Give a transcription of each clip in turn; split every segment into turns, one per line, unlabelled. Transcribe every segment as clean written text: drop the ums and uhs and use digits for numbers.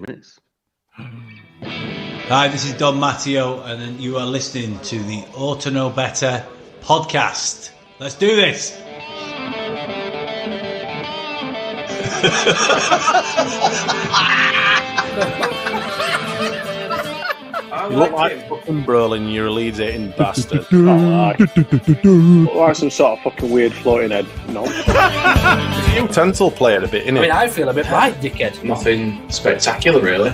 minutes.
Hi, this is Don Matteo, and you are listening to the Ought to Know Better podcast. Let's do this.
You look like fucking Brolin, you're a Leeds hating bastard.
Look like some sort of fucking weird floating head. No.
He's a utensil player a bit, innit?
I mean, I feel a bit right, dickhead.
Nothing spectacular, really.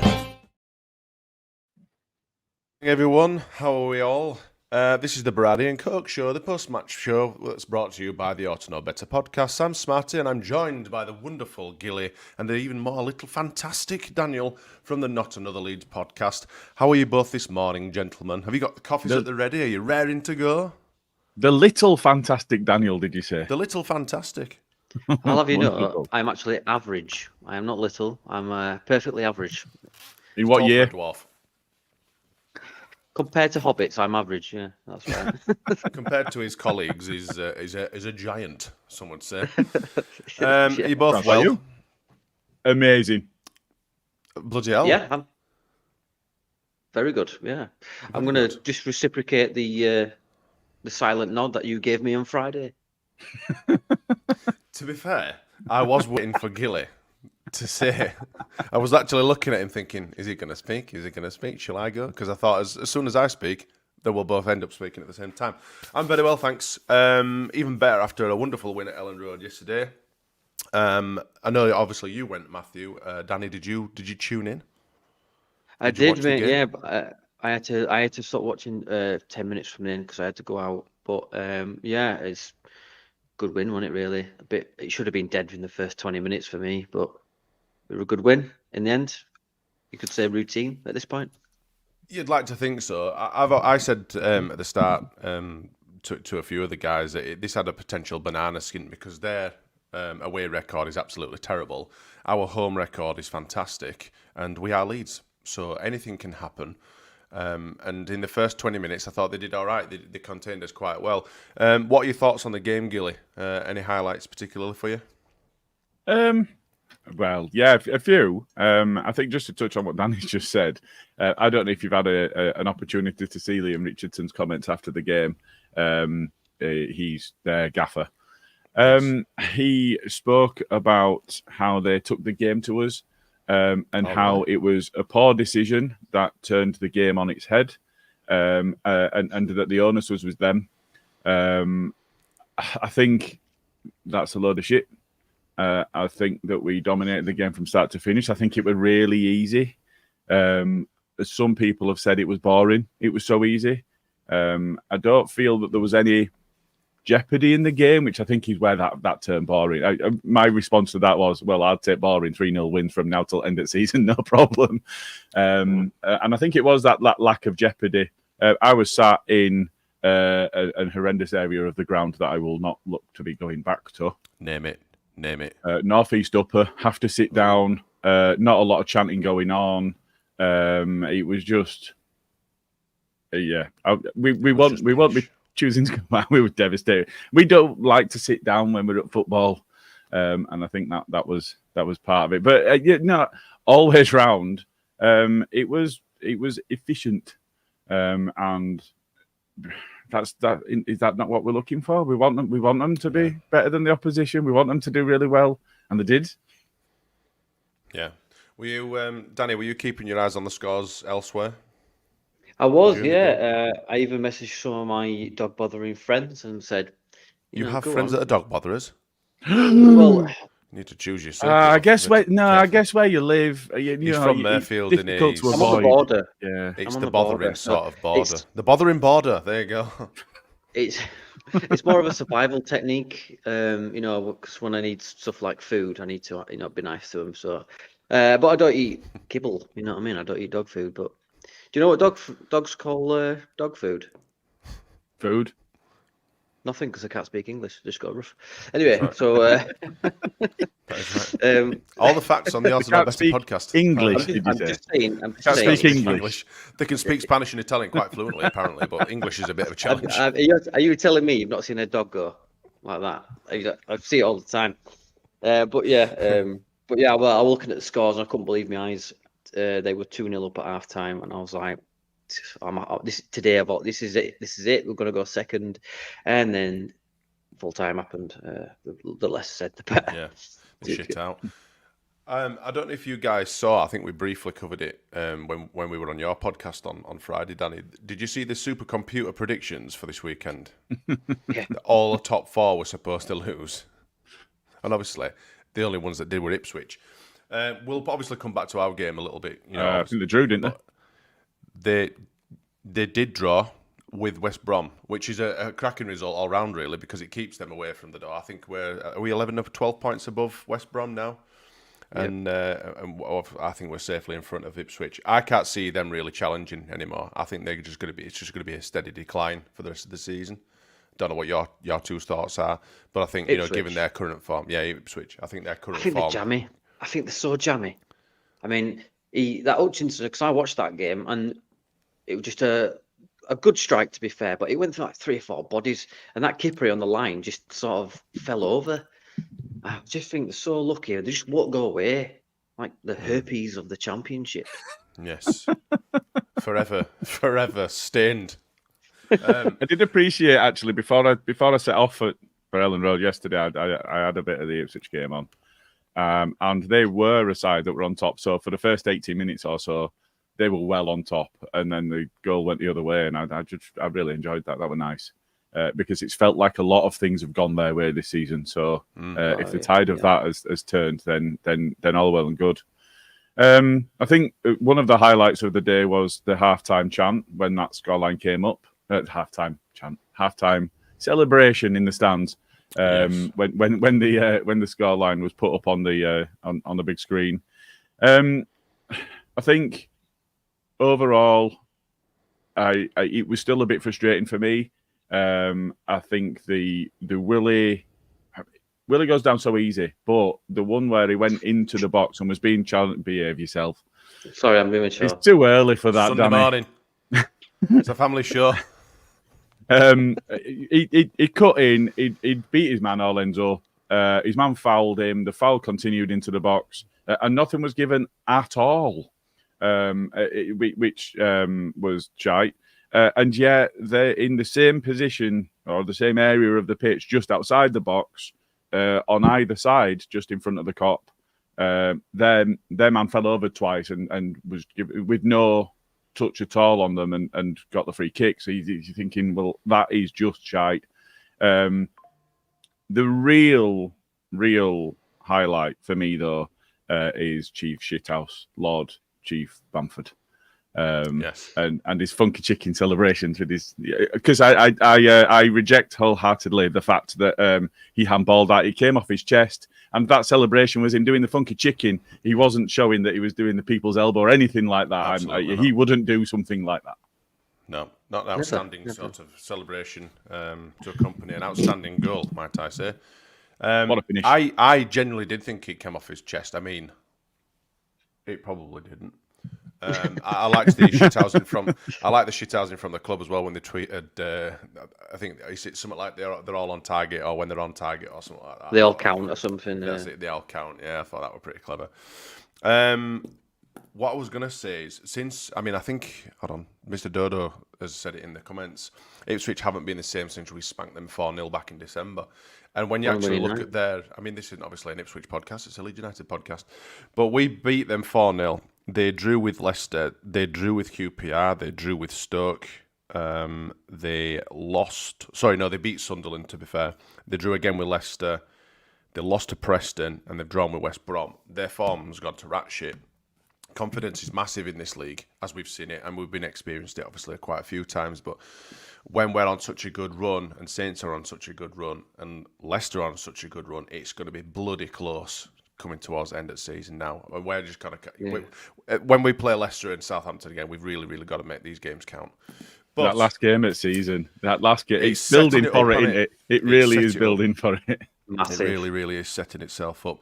Hey everyone, how are we all? This is the Berardi and Coke Show, the post-match show that's brought to you by the Ought to Know Better podcast. I'm Smarty, and I'm joined by the wonderful Gilly and the even more little fantastic Daniel from the Notnotherleedspodcast. How are you both this morning, gentlemen? Have you got the coffees at the ready? Are you raring to go?
The little fantastic Daniel, did you say?
The little fantastic.
I'll have you know, I'm actually average. I am not little. I'm perfectly average.
In what year?
Dwarf.
Compared to hobbits, I'm average. Yeah, that's right.
Compared to his colleagues, he's a giant. Some would say. Are you both well?
You? Amazing.
Bloody hell!
Yeah, I'm very good. Yeah, I'm going to just reciprocate the silent nod that you gave me on Friday.
To be fair, I was waiting for Gilly to say. I was actually looking at him thinking, is he going to speak? Is he going to speak? Shall I go? Because I thought as soon as I speak, then we'll both end up speaking at the same time. I'm very well, thanks. Even better after a wonderful win at Elland Road yesterday. I know obviously you went, Matthew. Danny, did you tune in?
I did, mate. Yeah, but I had to stop watching 10 minutes from then because I had to go out. But yeah, it's a good win, wasn't it? Really, it should have been dead in the first 20 minutes for me, but it was a good win in the end. You could say routine at this point.
You'd like to think so. I said at the start to a few of the guys that this had a potential banana skin because their away record is absolutely terrible. Our home record is fantastic, and we are Leeds, so anything can happen. And in the first 20 minutes, I thought they did all right. They contained us quite well. What are your thoughts on the game, Gilly? Any highlights particularly for you?
Well, yeah, a few. I think just to touch on what Danny's just said, I don't know if you've had an opportunity to see Liam Richardson's comments after the game. He's their gaffer. He spoke about how they took the game to us and how it was a poor decision that turned the game on its head and that the onus was with them. I think that's a load of shit. I think that we dominated the game from start to finish. I think it was really easy. Some people have said it was boring. It was so easy. I don't feel that there was any jeopardy in the game, which I think is where that term boring. My response to that was, well, I'd take boring 3-0 win from now till end of season, no problem. And I think it was that lack of jeopardy. I was sat in a horrendous area of the ground that I will not look to be going back to.
Name it.
Northeast upper, have to sit down. Not a lot of chanting going on. It was just, yeah. We won't be choosing to come back. We were devastated. We don't like to sit down when we're at football, and I think that was part of it. But always round, it was efficient, and is that not what we're looking for? We want them to be better than the opposition. We want them to do really well, and they did.
Yeah. Were you, Danny? Were you keeping your eyes on the scores elsewhere?
I was, yeah. I even messaged some of my dog bothering friends and said, "You have friends
that are dog botherers."
Well,
you need to choose your circle.
I guess where you live.
He's from Murfield, and
I'm on the border.
Yeah,
it's the bothering sort of border. The bothering border. There you go.
It's more of a survival technique, because when I need stuff like food, I need to, be nice to them. So, but I don't eat kibble. You know what I mean? I don't eat dog food. But do you know what dogs call dog food?
Food.
Nothing, because I can't speak English. Just got rough. Anyway, right. So
all the facts on the Ought to Know Better podcast.
English.
I'm just saying.
Speak English.
They can speak Spanish and Italian quite fluently, apparently, but English is a bit of a challenge.
Are you telling me you've not seen a dog go like that? I see it all the time. But yeah, well, I was looking at the scores and I couldn't believe my eyes. they were 2-0 up at half time, and I was like, today I thought this is it. We're going to go second, and then full time happened. The less said, the better.
Yeah, the shit out. I don't know if you guys saw. I think we briefly covered it when we were on your podcast on Friday, Danny. Did you see the supercomputer predictions for this weekend?
Yeah.
All the top 4 were supposed to lose, and obviously the only ones that did were Ipswich. We'll obviously come back to our game a little bit.
I think they drew, didn't
they? They did draw with West Brom, which is a cracking result all round, really, because it keeps them away from the door. I think are we 11 up 12 points above West Brom now? And I think we're safely in front of Ipswich. I can't see them really challenging anymore. I think it's just going to be a steady decline for the rest of the season. Don't know what your two thoughts are, but I think
Ipswich.
Given their current form, Ipswich. I think their current form.
They're jammy. I think they're so jammy. I mean, that Hutchinson, because I watched that game and it was just a good strike, to be fair, but it went through like 3 or 4 bodies, and that Kipri on the line just sort of fell over. I just think they're so lucky. They just won't go away, like the herpes of the Championship.
Yes, forever stained.
I did appreciate, actually, before I set off for Elland Road yesterday, I had a bit of the Ipswich game on, and they were a side that were on top. So for the first 18 minutes or so, they were well on top, and then the goal went the other way, and I really enjoyed that. That was nice. Because it's felt like a lot of things have gone their way this season. So if the tide of that has turned, then all well and good. I think one of the highlights of the day was the halftime chant when that scoreline came up. Halftime celebration in the stands. When the scoreline was put up on the big screen. I think overall, it was still a bit frustrating for me. I think the Willie goes down so easy, but the one where he went into the box and was being challenged, behave yourself.
Sorry, I'm doing sure.
It's too early for that,
Sunday
Danny.
morning. It's a family show.
He cut in, he beat his man Orlenzo. His man fouled him. The foul continued into the box, and nothing was given at all, which was shite. And yet they're in the same position or the same area of the pitch, just outside the box, on either side, just in front of the cop. Their man fell over twice and was with no touch at all on them and got the free kick. So you're thinking, well, that is just shite. The real highlight for me, though, is Chief Shithouse, Lord Chief Bamford.
Yes,
and his funky chicken celebrations with his, because I reject wholeheartedly the fact that he handballed that. He came off his chest, and that celebration was him doing the funky chicken. He wasn't showing that he was doing the people's elbow or anything like that. He wouldn't do something like that.
No, not an outstanding sort of celebration to accompany an outstanding goal, might I say.
What a finish!
I genuinely did think it came off his chest. I mean, it probably didn't. I liked the shithousing from. I like the shithousing from the club as well when they tweeted. I think it's something like they're all on target, or when they're on target, or something like that.
They all count or something.
That's it. They all count. Yeah, I thought that was pretty clever. What I was gonna say is, I think hold on, Mr. Dodo has said it in the comments. Ipswich haven't been the same since we spanked them 4-0 back in December. And when you actually look at this isn't obviously an Ipswich podcast; it's a Leeds United podcast. But we beat them 4-0. They drew with Leicester. They drew with QPR. They drew with Stoke. They lost. Sorry, no, they beat Sunderland, to be fair. They drew again with Leicester. They lost to Preston, and they've drawn with West Brom. Their form's gone to rat shit. Confidence is massive in this league, as we've seen it, and we've been experienced it, obviously, quite a few times. But when we're on such a good run, and Saints are on such a good run, and Leicester are on such a good run, it's going to be bloody close coming towards the end of the season now. And we're just kind of... When we play Leicester and Southampton again, we've really, really got to make these games count. But
that last game at season, it's building for it, isn't it? It really is building for it.
Massive.
It really, really is setting itself up.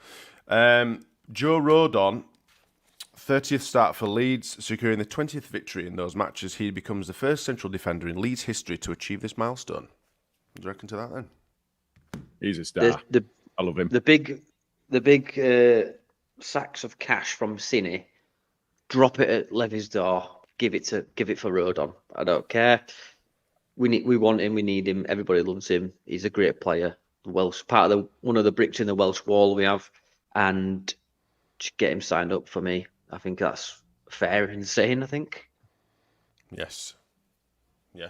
Joe Rodon, 30th start for Leeds, securing the 20th victory in those matches. He becomes the first central defender in Leeds history to achieve this milestone. What do you reckon to that then?
He's a star. I love him.
The big sacks of cash from Cine drop it at Levy's door. Give it for Rodon. I don't care. We want him. We need him. Everybody loves him. He's a great player. Welsh part of one of the bricks in the Welsh wall we have, and just get him signed up for me. I think that's fair and sane. I think.
Yes. Yeah.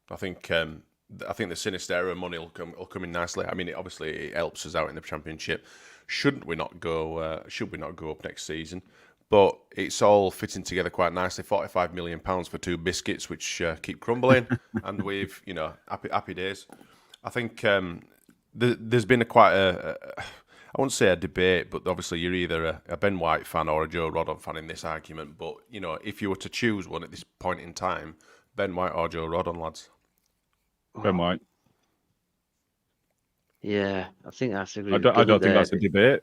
I think the Sinistera money will come in nicely. I mean, it helps us out in the Championship. Should we not go up next season? But it's all fitting together quite nicely. £45 million for 2 biscuits, which keep crumbling, and we've happy days. I think there's been I won't say a debate, but obviously you're either a Ben White fan or a Joe Rodon fan in this argument. But if you were to choose one at this point in time, Ben White or Joe Rodon, lads?
Ben White.
Yeah, I think that's a
I don't think that's a debate.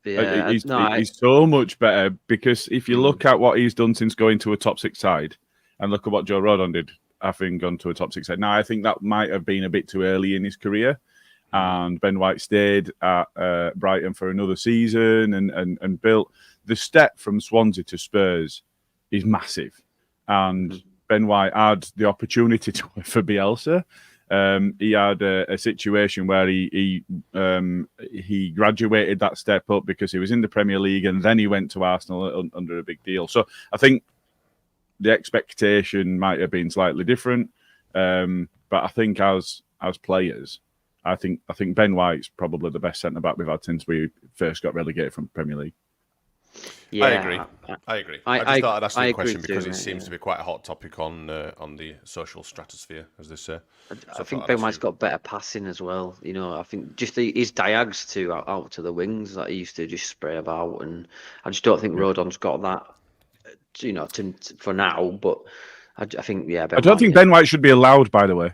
Yeah,
he's so much better, because if you look at what he's done since going to a top 6 side, and look at what Joe Rodon did having gone to a top 6 side. Now, I think that might have been a bit too early in his career, and Ben White stayed at Brighton for another season and built. The step from Swansea to Spurs is massive, and Ben White had the opportunity to work for Bielsa. He had a situation where he graduated that step up because he was in the Premier League, and then he went to Arsenal under a big deal. So I think the expectation might have been slightly different, but I think as players, I think Ben White's probably the best centre back we've had since we first got relegated from Premier League.
Yeah, I agree. I just thought I'd ask you a question because it seems to be quite a hot topic on the social stratosphere, as they say.
I think Ben White's got better passing as well. I think just his diags out to the wings that he used to just spray about, and I just don't think Rodon's got that. For now, but I think Ben
I don't think Ben White should be allowed. By the way,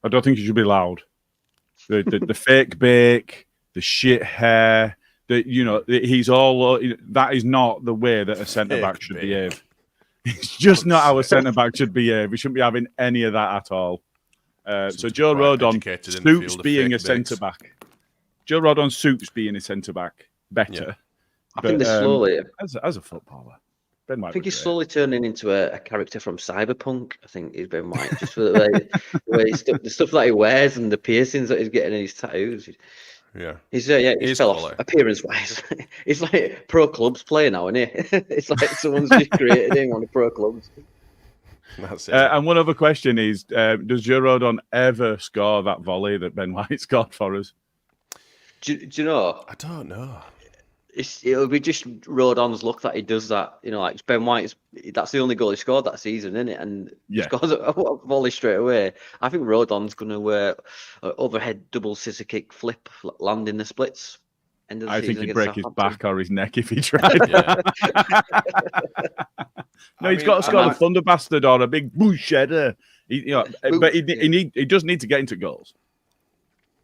I don't think he should be allowed. The fake bake, the shit hair. He's all. That is not the way that a centre back should behave. It's just not how a centre back should behave. We shouldn't be having any of that at all. So Joe Rodon suits being a centre back. Joe Rodon suits being a centre back better.
Yeah. I think they're slowly
as a footballer.
I think he's slowly turning into a character from Cyberpunk. I think he's Ben White, just for the way the stuff that he wears and the piercings that he's getting in his tattoos.
Yeah,
he's fell off appearance-wise. He's like pro clubs player now, isn't he? It's like someone's just created him on the pro clubs.
That's it.
And one other question is: does Joe Rodon ever score that volley that Ben White scored for us?
Do you know?
I don't know.
It'll be just Rodon's luck that he does that. Like Ben White's, that's the only goal he scored that season, isn't it? And he scores a volley straight away. I think Rodon's going to overhead double scissor kick flip, land in the splits.
I think he'd break his back or his neck if he tried. No, he's got to score a thunder bastard or a big boosh header. But he does need to get into goals.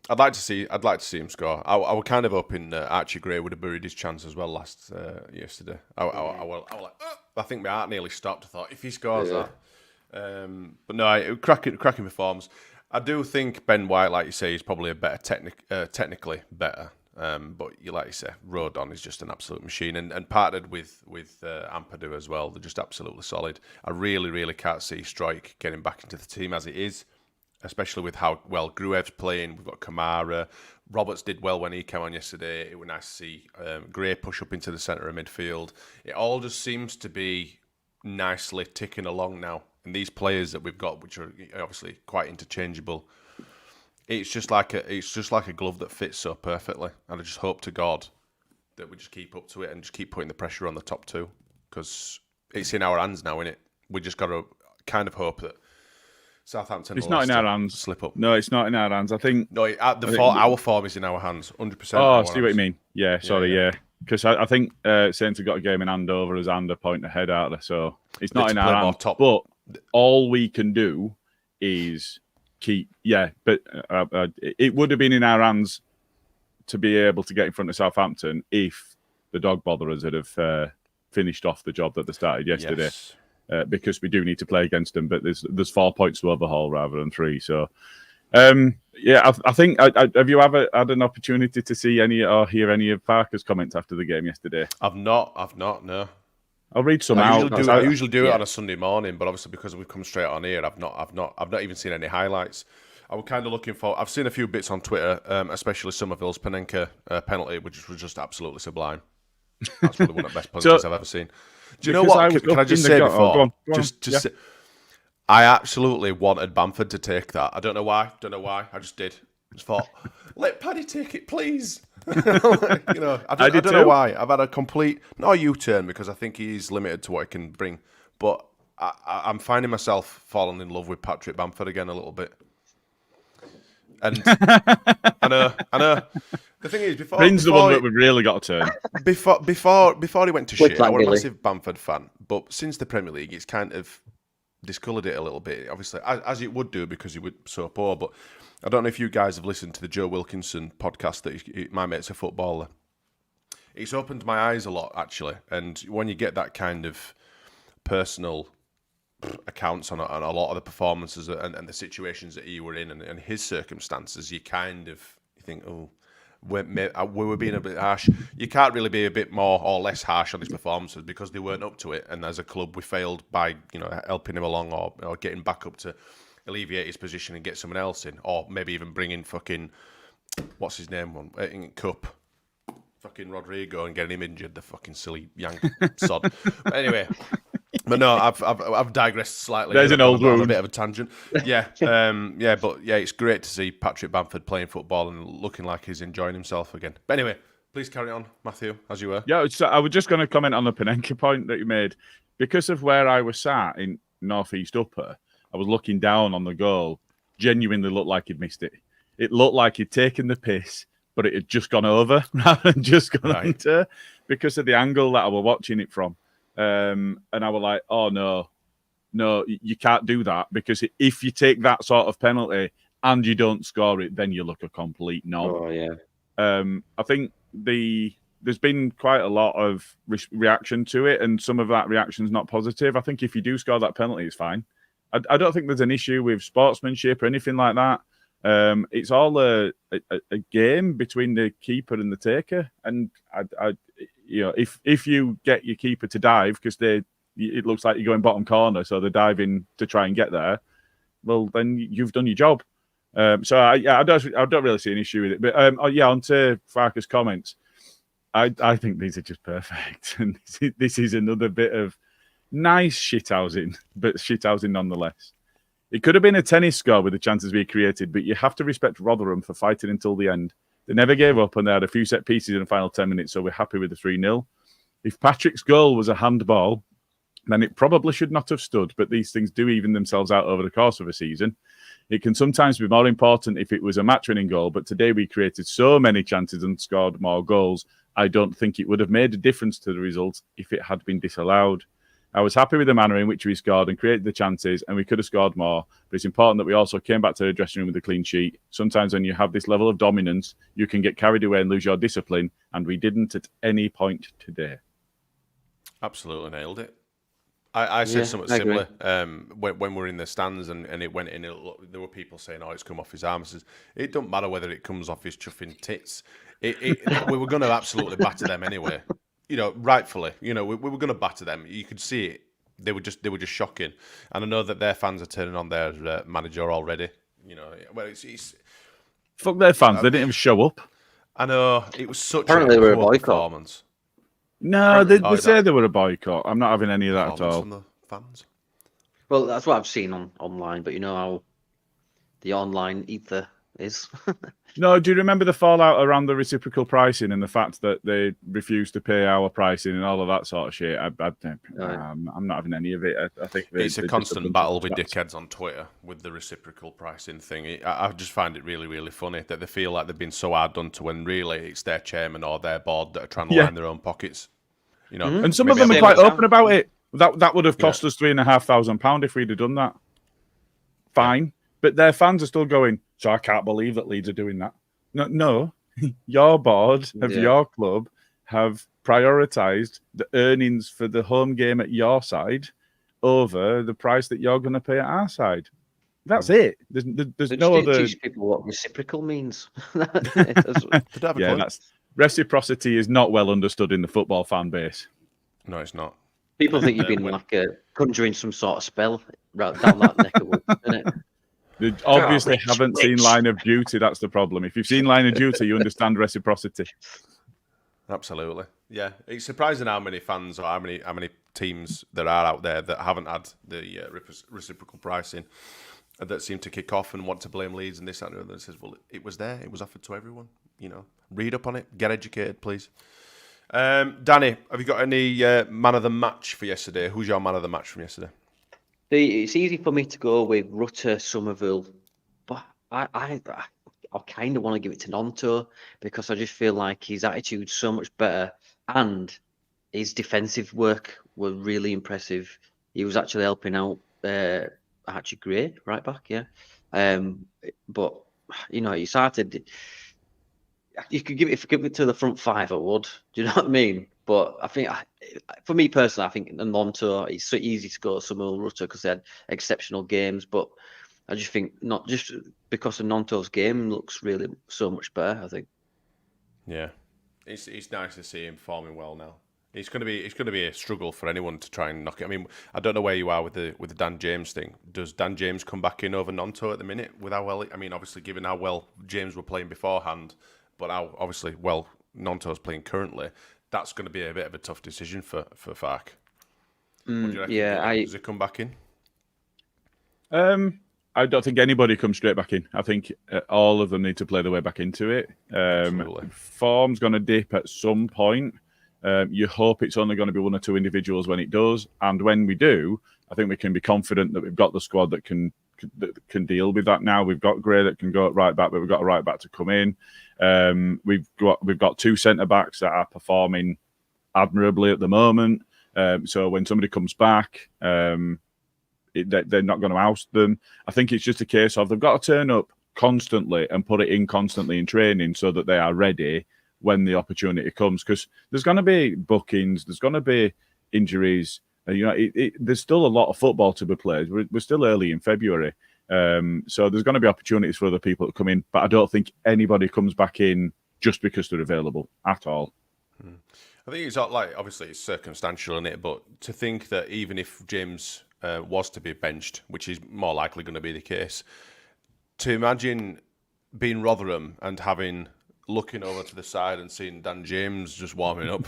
I'd like to see him score. I was kind of hoping Archie Gray would have buried his chance as well yesterday. I was like, I think my heart nearly stopped. I thought if he scores that, but no, cracking performance. I do think Ben White, like you say, is probably a better technically better. But like you say, Rodon is just an absolute machine, and partnered with Ampadu as well. They're just absolutely solid. I really, really can't see Strike getting back into the team as it is. Especially with how well Gruev's playing. We've got Kamara. Roberts did well when he came on yesterday. It was nice to see Gray push up into the centre of midfield. It all just seems to be nicely ticking along now. And these players that we've got, which are obviously quite interchangeable, it's just like a glove that fits so perfectly. And I just hope to God that we just keep up to it and just keep putting the pressure on the top two, because it's in our hands now, isn't it? We just got to kind of hope that Southampton.
It's not in our hands.
Slip up.
No, it's not in our hands. I think.
No, our form is in our hands, 100%.
Oh, I see what you mean. Yeah, sorry, yeah. Because I think Saints have got a game in hand over us and a point ahead out there, so it's not in our hands. But all we can do is keep. Yeah, but it would have been in our hands to be able to get in front of Southampton if the dog botherers had have finished off the job that they started yesterday. Yes. Because we do need to play against them, but there's 4 points to overhaul rather than 3. So Yeah, I think. Have you ever had an opportunity to see any or hear any of Parker's comments after the game yesterday?
I've not. No.
I'll read some
I
out.
usually do it on a Sunday morning, but obviously because we've come straight on here, I've not even seen any highlights. I was kind of looking for. I've seen a few bits on Twitter, especially Somerville's Panenka penalty, which was just absolutely sublime. That's probably one of the best penalties I've ever seen. Do you know what? Can I just say before?
Go on.
Say, I absolutely wanted Bamford to take that. I don't know why. I just did. Just thought, let Paddy take it, please. I don't know why. I've had a complete U-turn because I think he's limited to what he can bring. But I'm finding myself falling in love with Patrick Bamford again a little bit. And I know. The thing is, before
Rin's the one that we've really got to turn.
Before he went to shit, I was a massive Bamford fan. But since the Premier League, it's kind of discoloured it a little bit. Obviously, as it would do because he was so poor. But I don't know if you guys have listened to the Joe Wilkinson podcast that my mate's a footballer. It's opened my eyes a lot, actually. And when you get that kind of personal accounts on a lot of the performances and the situations that he were in and his circumstances, you think, oh, we were being a bit harsh. You can't really be a bit more or less harsh on his performances because they weren't up to it. And as a club, we failed by helping him along or getting back up to alleviate his position and get someone else in, or maybe even bring in fucking what's his name in Cup, fucking Rodrigo, and getting him injured. The fucking silly young sod. But anyway. But no, I've digressed slightly.
There's an old wound.
A bit of a tangent. Yeah, but it's great to see Patrick Bamford playing football and looking like he's enjoying himself again. But anyway, please carry on, Matthew, as you were.
Yeah, so I was just going to comment on the Panenka point that you made. Because of where I was sat in North East Upper, I was looking down on the goal. Genuinely looked like he'd missed it. It looked like he'd taken the piss, but it had just gone over rather than just gone under because of the angle that I was watching it from. And I was like, oh, no, you can't do that because if you take that sort of penalty and you don't score it, then you look a complete knob.
Oh, yeah.
I think there's been quite a lot of reaction to it, and some of that reaction is not positive. I think if you do score that penalty, it's fine. I don't think there's an issue with sportsmanship or anything like that. It's all a game between the keeper and the taker, and if you get your keeper to dive because it looks like you're going bottom corner, so they're diving to try and get there, well, then you've done your job. So I don't really see an issue with it. But on to Farker's comments. I think these are just perfect, and this is another bit of nice shithousing, but shithousing nonetheless. It could have been a tennis score with the chances we created, but you have to respect Rotherham for fighting until the end. They never gave up, and they had a few set pieces in the final 10 minutes, so we're happy with the 3-0. If Patrick's goal was a handball, then it probably should not have stood, but these things do even themselves out over the course of a season. It can sometimes be more important if it was a match-winning goal, but today we created so many chances and scored more goals, I don't think it would have made a difference to the result if it had been disallowed. I was happy with the manner in which we scored and created the chances, and we could have scored more. But it's important that we also came back to the dressing room with a clean sheet. Sometimes when you have this level of dominance, you can get carried away and lose your discipline, and we didn't at any point today.
Absolutely nailed it. I said something similar when we were in the stands and it went in. There were people saying, "Oh, it's come off his arm." I says, it don't matter whether it comes off his chuffing tits. We were going to absolutely batter them anyway. Rightfully. We were going to batter them. You could see it. They were just shocking. And I know that their fans are turning on their manager already. It's
fuck their fans. They didn't even show up.
I know it was such
a poor performance.
No, they say they were a boycott. I'm not having any of that at all.
From the fans.
Well, that's what I've seen online, but you know how the online ether is.
No, do you remember the fallout around the reciprocal pricing and the fact that they refused to pay our pricing and all of that sort of shit? I'm not having any of it. I think
it's a constant battle with dickheads on Twitter with the reciprocal pricing thing. I just find it really, really funny that they feel like they've been so hard done to when really it's their chairman or their board that are trying to line their own pockets.
And some of them are quite open about it. That would have cost us £3,500 if we'd have done that. Fine. But their fans are still going, so I can't believe that Leeds are doing that. No. Your board of your club have prioritised the earnings for the home game at your side over the price that you're going to pay at our side. That's it. There's no other.
Teach people what reciprocal means.
That's reciprocity is not well understood in the football fan base.
No, it's not.
People think you've been like conjuring some sort of spell right down that neck of wood, isn't it?
They obviously haven't seen Line of Duty. That's the problem. If you've seen Line of Duty, you understand reciprocity.
Absolutely. Yeah. It's surprising how many fans or how many teams there are out there that haven't had the reciprocal pricing that seem to kick off and want to blame Leeds and this and that. And says, well, it was there. It was offered to everyone. Read up on it. Get educated, please. Danny, have you got any man of the match for yesterday? Who's your man of the match from yesterday?
It's easy for me to go with Rutter, Somerville, but I kind of want to give it to Nonto because I just feel like his attitude's so much better and his defensive work was really impressive. He was actually helping out Archie Gray, right back, yeah. But it's hard to. You could give it to the front five, I would. Do you know what I mean? But I think, for me personally, I think Nonto, it's so easy to go to Samuel Rutter because they had exceptional games. But I just think not just because of Nonto's game looks really so much better. I think.
Yeah, it's nice to see him performing well now. It's going to be a struggle for anyone to try and knock it. I mean, I don't know where you are with the Dan James thing. Does Dan James come back in over Nonto at the minute with how well? I mean, obviously, given how well James were playing beforehand, but how obviously well Nonto's playing currently, that's going to be a bit of a tough decision for Farke. What do you reckon?
Yeah,
does he come back in?
I don't think anybody comes straight back in. I think all of them need to play their way back into it. Form's going to dip at some point. You hope it's only going to be one or two individuals when it does, and when we do, I think we can be confident that we've got the squad that can deal with that. Now we've got Gray that can go at right back, but we've got a right back to come in. We've got two centre backs that are performing admirably at the moment. So when somebody comes back, they're not going to oust them. I think it's just a case of they've got to turn up constantly and put it in constantly in training so that they are ready when the opportunity comes. Because there's going to be bookings, there's going to be injuries. There's still a lot of football to be played. We're still early in February. So there's going to be opportunities for other people to come in. But I don't think anybody comes back in just because they're available at all.
I think it's not like, obviously it's circumstantial in it, but to think that even if James was to be benched, which is more likely going to be the case, to imagine being Rotherham and looking over to the side and seeing Dan James just warming up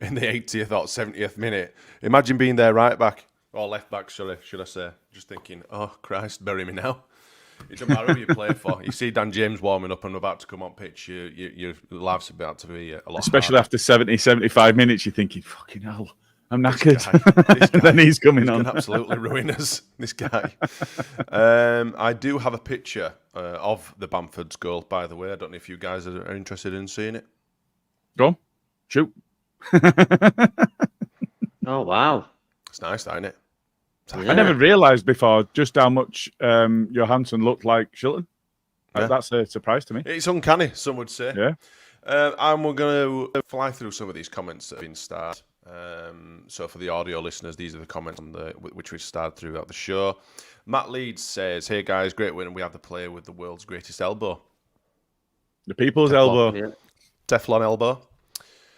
in the 80th or 70th minute. Imagine being there right back, or left back, should I say. Just thinking, oh, Christ, bury me now. It doesn't matter who you play for. You see Dan James warming up and about to come on pitch, your life's about to be a lot
Especially
harder.
after 70, 75 minutes, you're thinking, fucking hell, I'm knackered. This guy, then he's coming on.
Can absolutely ruin us, this guy. I do have a picture of the Bamford's goal, by the way. I don't know if you guys are interested in seeing it.
Go on. Shoot.
Oh, wow.
It's nice, isn't it?
I never realised before just how much Johansson looked like Shilton.
Yeah.
That's a surprise to me.
It's uncanny, some would say.
Yeah.
And we're going to fly through some of these comments that have been started. So for the audio listeners, these are the comments which we started throughout the show. Matt Leeds says, "Hey guys, great win, and we have the player with the world's greatest elbow.
The people's elbow.
Yeah.
Teflon elbow.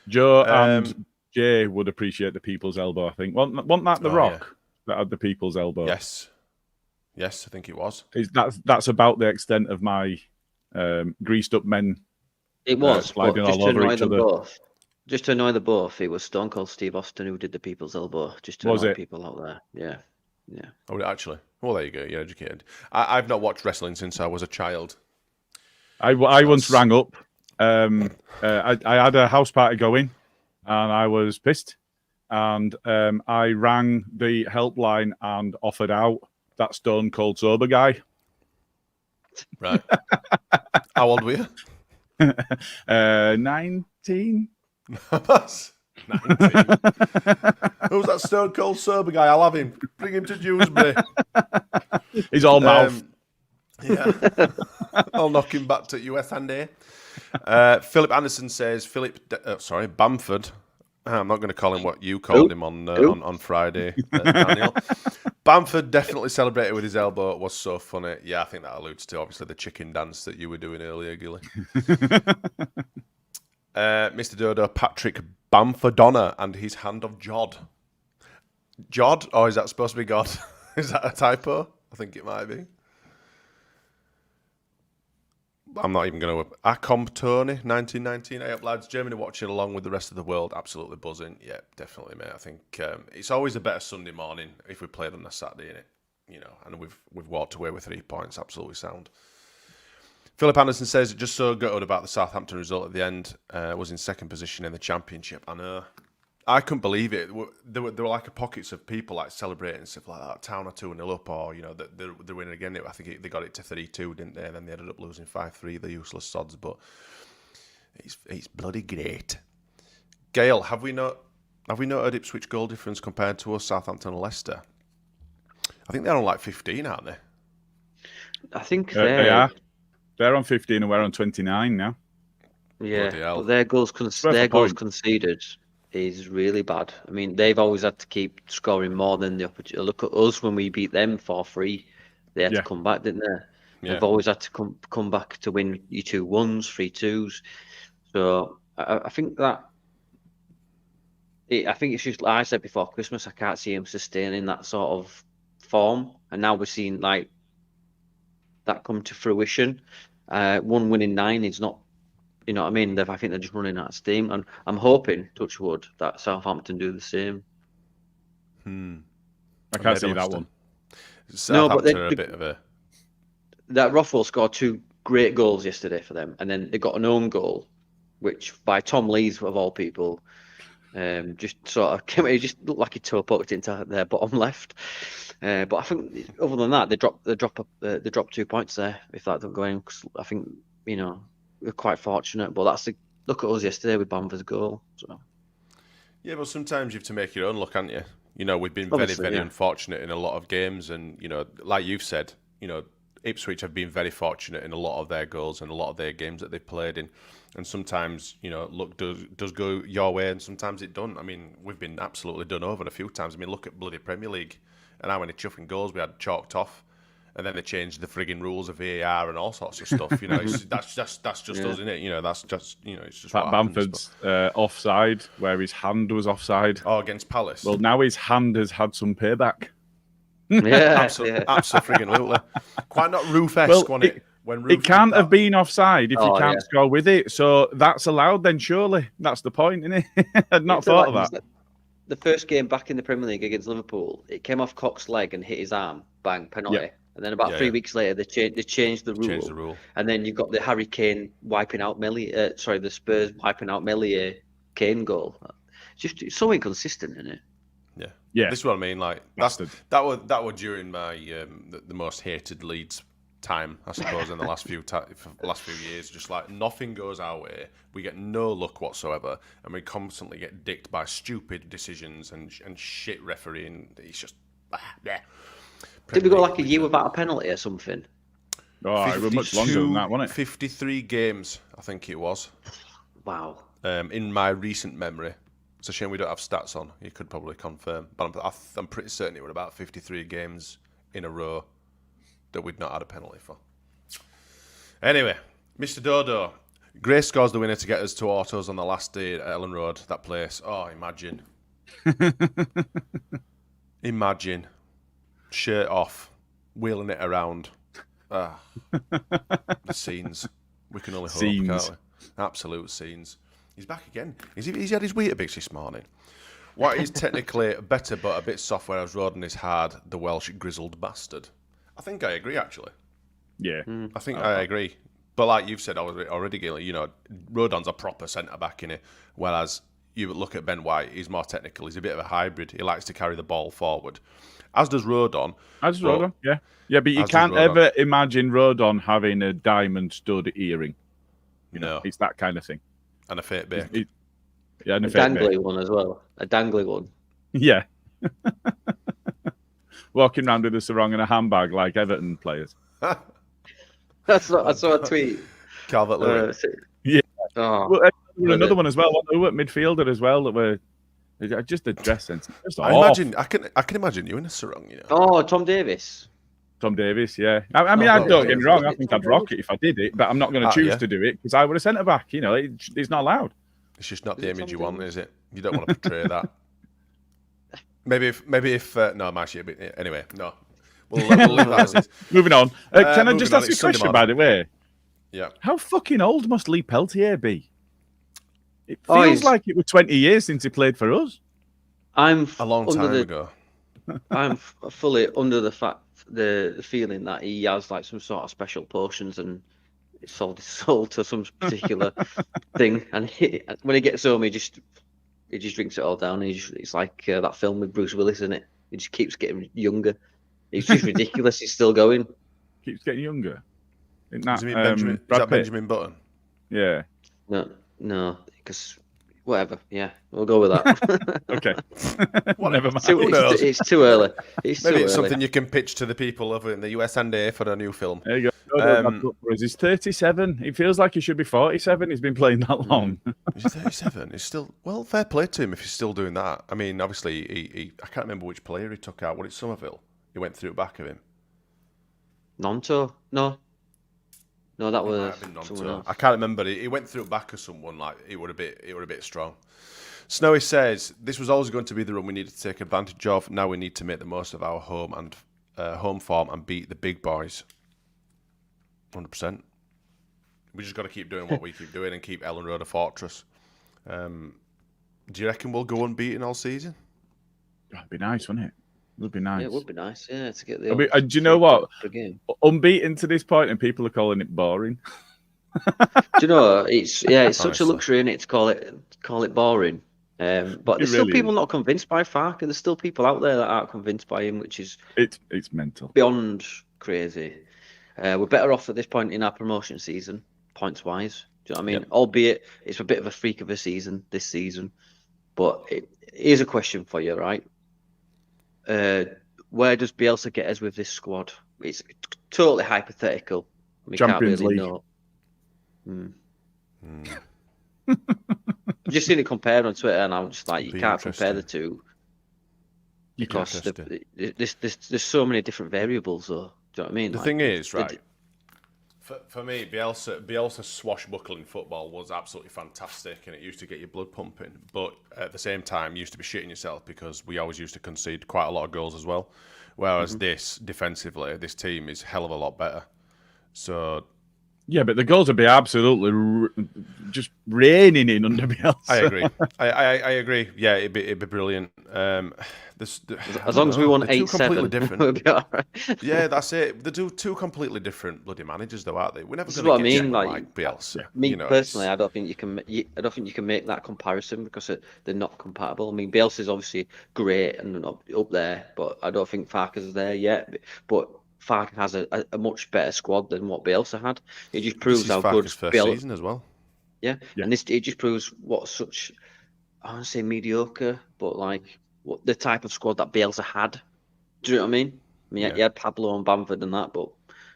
Joe and Jay would appreciate the people's elbow, I think. Wasn't that The Rock that had the people's elbow?
Yes, I think it was.
That's about the extent of my greased up men.
It was
sliding all over each other.
Just to annoy the both, it was Stone Cold Steve Austin who did the people's elbow. Just to annoy people out there. Yeah.
Oh, actually. Well, there you go. You're educated. I've not watched wrestling since I was a child.
I once rang up. I had a house party going, and I was pissed. And I rang the helpline and offered out that Stone Cold Sober guy.
Right. How old were you?
19.
That's 19. Who's that Stone Cold Sober guy? I'll have him. Bring him to Dewsbury.
He's all mouth.
Yeah. I'll knock him back to US Andy. Philip Anderson says, Bamford. I'm not going to call him what you called him on Friday, Daniel. Bamford definitely celebrated with his elbow. It was so funny. Yeah, I think that alludes to obviously the chicken dance that you were doing earlier, Gilly. Mr. Dodo, Patrick Bamfordonna and his hand of Jod. Jod? Or is that supposed to be God? Is that a typo? I think it might be. I'm not even going to... Acom Tony, 1919. Hey up, lads. Germany watching along with the rest of the world. Absolutely buzzing. Yeah, definitely, mate. I think it's always a better Sunday morning if we played on a Saturday, innit? You know, and we've walked away with 3 points. Absolutely sound. Philip Anderson says, just so gutted about the Southampton result at the end. Was in second position in the Championship. I know. I couldn't believe it. There were like pockets of people like celebrating and stuff like that. Town are 2-0 up, or you know they're winning again. I think they got it to 3-2, didn't they? And then they ended up losing 5-3. The useless sods, but it's bloody great. Gail, have we noted Ipswich goal difference compared to us, Southampton and Leicester? I think they're on like 15, aren't they?
I think
they are. They're on 15 and we're on 29 now.
Yeah, but their goals conceded is really bad. I mean, they've always had to keep scoring more than the opportunity. Look at us when we beat them 4-3. They had to come back, didn't they? Yeah. They've always had to come back to win your 2-1s, 3-2s. So I think that. I think it's just like I said before Christmas. I can't see him sustaining that sort of form, and now we're seeing like that come to fruition. 1 win in 9 is not. You know what I mean? I think they're just running out of steam, and I'm hoping, touch wood, that Southampton do the same.
I can't see that one.
Southampton are a bit of a...
That Rothwell scored 2 great goals yesterday for them, and then they got an own goal, which by Tom Lees, of all people, just sort of came. It just looked like he toe poked into their bottom left. But I think other than that, they drop 2 points there if that don't go in. Cause I think we're quite fortunate, but look at us yesterday with Bamford's goal. So.
Yeah, but sometimes you have to make your own luck, haven't you? You know, we've been very unfortunate in a lot of games, and like you've said, Ipswich have been very fortunate in a lot of their goals and a lot of their games that they've played in. And sometimes, luck does go your way, and sometimes it don't. I mean, we've been absolutely done over a few times. I mean, look at bloody Premier League and how many chuffing goals we had chalked off. And then they changed the frigging rules of VAR and all sorts of stuff. That's just us, isn't it? That's just it's just
Pat Bamford's offside, where his hand was offside.
Oh, against Palace.
Well, now his hand has had some payback.
Yeah,
absolutely. Quite not Roof-esque, wasn't it? When
it can't have been offside if you can't score with it. So that's allowed then, surely. That's the point, isn't it? I'd not thought of that.
The first game back in the Premier League against Liverpool, it came off Cox's leg and hit his arm. Bang, penalty. Yeah. And then about 3 weeks later, they changed the rule. And then you've got the Harry Kane wiping out the Spurs wiping out Meslier Kane goal. It's so inconsistent, isn't it?
Yeah. This is what I mean. Like that was during my the most hated Leeds time, I suppose, in the last few years. Just like nothing goes our way, we get no luck whatsoever, and we constantly get dicked by stupid decisions and shit refereeing. It's just
Did we go like a year without a penalty or something?
Oh, it was much longer than that, wasn't it?
53 games, I think it was.
Wow.
In my recent memory. It's a shame we don't have stats on. You could probably confirm. But I'm pretty certain it were about 53 games in a row that we'd not had a penalty for. Anyway, Mr. Dodo. Grace scores the winner to get us to autos on the last day at Elland Road, that place. Oh, imagine. Imagine. Shirt off, wheeling it around. The scenes. We can only hope, can't we? Absolute scenes. He's back again. He's had his Weetabix this morning. What is technically better but a bit soft, whereas Rodon is hard, the Welsh grizzled bastard? I think I agree, actually.
Yeah.
I think I agree. But like you've said already, Gilly, Rodon's a proper centre-back in it, whereas you look at Ben White, he's more technical. He's a bit of a hybrid. He likes to carry the ball forward. As does Rodon.
Yeah. Yeah, but you can't ever imagine Rodon having a diamond stud earring.
No.
It's that kind of thing.
And a fake bake.
And a dangly one as well. A dangly one.
Yeah. Walking around with a sarong and a handbag like Everton players.
I saw a tweet.
Calvert-Lewin.
Yeah. Oh. Well, another one as well. Midfielder as well that were Just the dress sense.
I can imagine you in a sarong, you know.
Oh, Tom Davis.
Tom Davis, yeah. I mean, don't get me wrong. I think I'd rock it if I did it, but I'm not going to choose to do it because I would have centre back. You know, it's not allowed.
It's just not the image you want, is it? You don't want to portray that. Maybe if no, my shit. Anyway, no. We'll leave that as it.
Moving on. Can I just ask you a question, by the way?
Yeah.
How fucking old must Lee Peltier be? It feels like it was 20 years since he played for us.
I'm
a long time ago.
I'm fully under the feeling that he has like some sort of special potions and it's sold his soul to some particular thing. And when he gets home, he just drinks it all down. It's like that film with Bruce Willis, isn't it? He just keeps getting younger. It's just ridiculous. He's still going.
Keeps getting younger.
Is that Benjamin Button?
Yeah.
No, because whatever. Yeah, we'll go with that.
Okay. Never mind.
It's too early.
Maybe it's something you can pitch to the people over in the USA for a new film.
There you go. He's 37. It feels like he should be 47. He's been playing that long.
He's 37. He's still fair play to him if he's still doing that. I mean, obviously, I can't remember which player he took out. What, it's Somerville? He went through the back of him.
Nonto? No, that was someone else.
I can't remember. He went through the back of someone. Like it were a bit strong. Snowy says this was always going to be the run we needed to take advantage of. Now we need to make the most of our home form and beat the big boys. 100%. We just got to keep doing what we keep doing and keep Elland Road a fortress. Do you reckon we'll go unbeaten all season?
That'd be nice, wouldn't it? It would be nice.
Yeah, it would be nice, yeah, to get the.
Do you know what? Unbeaten to this point, and people are calling it boring.
Do you know? It's such a luxury in it to call it boring. But there's still people not convinced by Farke. There's still people out there that aren't convinced by him, which is
it's mental,
beyond crazy. We're better off at this point in our promotion season, points wise. Do you know what I mean? Yep. Albeit it's a bit of a freak of a season this season. But here's a question for you, right? Where does Bielsa get us with this squad? It's totally hypothetical. We
Champions
can't really
League.
know. I've just seen it compared on Twitter, and I'm just like, you can't compare the two because there's so many different variables. Though, do you know what I mean?
The thing is, right? For me, Bielsa's swashbuckling football was absolutely fantastic, and it used to get your blood pumping. But at the same time, you used to be shitting yourself because we always used to concede quite a lot of goals as well. Whereas defensively, this team is a hell of a lot better. So.
Yeah, but the goals would be absolutely just raining in under Bielsa.
I agree. I agree. Yeah, it'd be brilliant.
As long as we won 8-7, we'll be all right.
Yeah, that's it. They're two completely different bloody managers, though, aren't they? We're never
going to
get like Bielsa.
Me personally, I don't think you can make that comparison because they're not compatible. I mean, Bielsa's obviously great and up there, but I don't think Farke's there yet. But Farke has a much better squad than what Bielsa had. It just proves how good
Bielsa season as well.
Yeah, and it just proves what such, I don't say mediocre, but like what the type of squad that Bielsa had. Do you know what I mean? He had Pablo and Bamford and that, but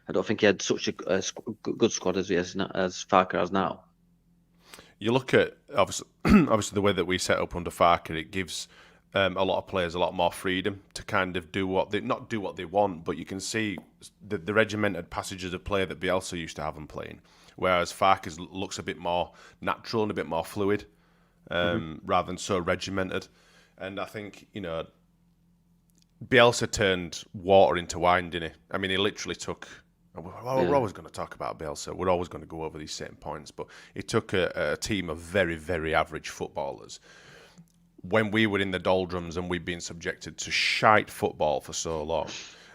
I don't think he had such a good squad as Farke has now.
You look at obviously the way that we set up under Farke, it gives a lot of players a lot more freedom to kind of not do what they want, but you can see the regimented passages of play that Bielsa used to have them playing, whereas Farke looks a bit more natural and a bit more fluid, rather than so regimented. And I think, Bielsa turned water into wine, didn't he? I mean, he literally took. We're always going to talk about Bielsa. We're always going to go over these same points, but he took a team of very, very average footballers. When we were in the doldrums and we'd been subjected to shite football for so long,